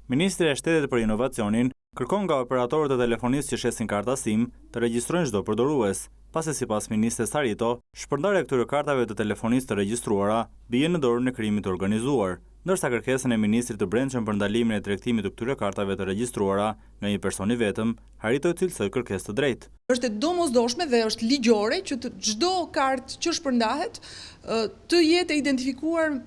Ministri e Shtetit për Inovacionin kërkon nga operatorët e telefonisë që shesin karta SIM të regjistrojnë çdo përdorues, pasi sipas ministres Harito, shpërndarja e këtyre kartave të telefonisë të regjistruara bie në dorën e krimit të organizuar, ndërsa kërkesën e ministrit të Brendshëm për ndalimin e tregtimit të këtyre kartave të regjistruara nga një person i vetëm, Harito e cilësoi kërkesë të drejtë. Është e domosdoshme dhe është ligjore që çdo kartë që shpërndahet të jetë identifikuar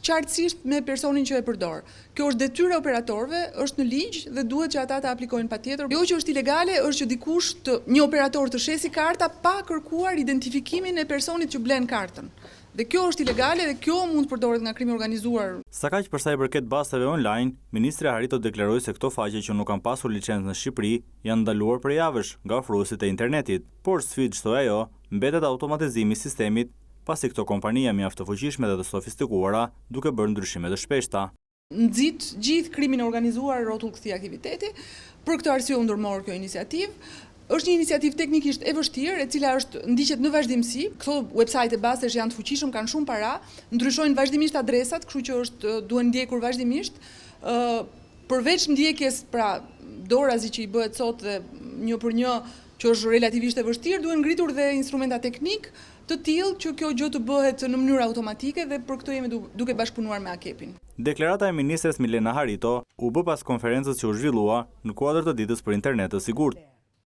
qartësisht me personin që e përdor. Kjo është detyrë e operatorëve, është në ligj dhe duhet që ata ta aplikojnë patjetër. Jo që është ilegale është që dikush një operator të shesi karta pa kërkuar identifikimin e personit që blen kartën. Dhe kjo është ilegale dhe kjo mund të përdoret nga krimi organizuar. Sa kaq përsa i përket basteve online, ministri Harito deklaroi se këto faqe që nuk kanë pasur licencë në Shqipëri janë ndaluar për javësh nga ofruesit e internetit. Por sfidë çdo ajo, mbetet automatizimi i sistemit, pasi këto kompania mjaft të fuqishme dhe të sofistikuara duke bërë ndryshime të shpeshta. Nxit gjithë krimin organizuar rrotull këtij aktiviteti. Për këtë arsye u ndërmor kjo iniciativë. Është një iniciativë teknikisht e vështirë, e cila ndiqet në vazhdimsi. Këto websajte bazesh janë të fuqishëm, kanë shumë para, ndryshojnë vazhdimisht adresat, kështu që duhen ndjekur vazhdimisht. Përveç ndjekjes, pra dorazi që i bëhet sot dhe një për një, që është relativisht e vështirë, duhen ngritur dhe instrumenta teknik të tillë që kjo gjë të bëhet në mënyrë automatike dhe për këtë jemi duke bashkëpunuar me AKEP-in. Deklarata e ministres Milena Harito u bë pas konferencës që u zhvillua në kuadër të ditës për internet të sigurt.